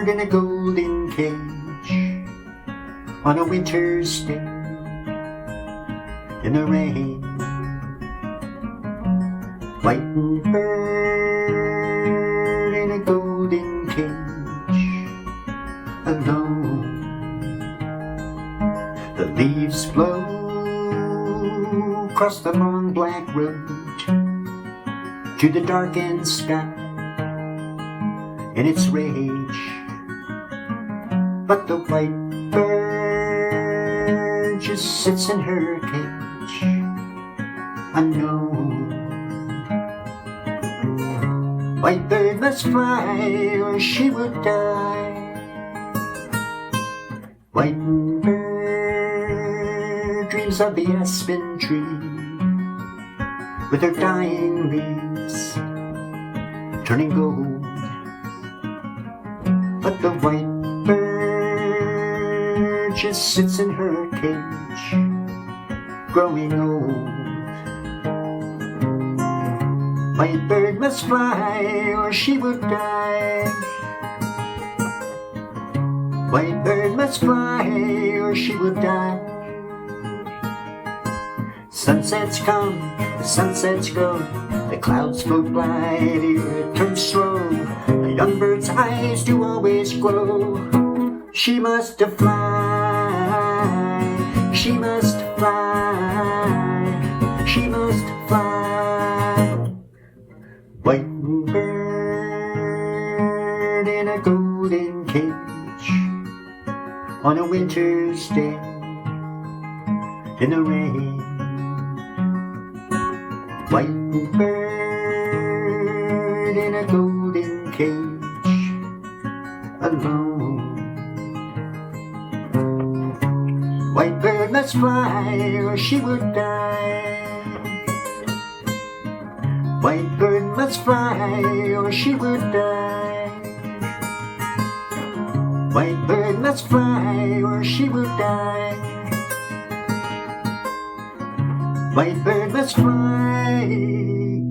bird in a golden cage on a winter's day in the rain. White bird in a golden cage alone. The leaves blow across the long black road to the darkened sky in its rage. But the white bird just sits in her cage, unknown. White bird must fly or she would die. White bird dreams of the aspen tree with her dying leaves turning gold. But the white bird just sits in her cage, growing old. White bird must fly or she would die. White bird must fly or she would die. Sunsets come, the sunsets go, the clouds float by, the earth turns slow. A young bird's eyes do always glow. She must fly, she must fly, she must fly. White bird in a golden cage on a winter's day in the rain. White bird in a golden cage alone. White bird must fly or she would die. White bird must fly or she would die. White bird must fly or she would die. White bird must fly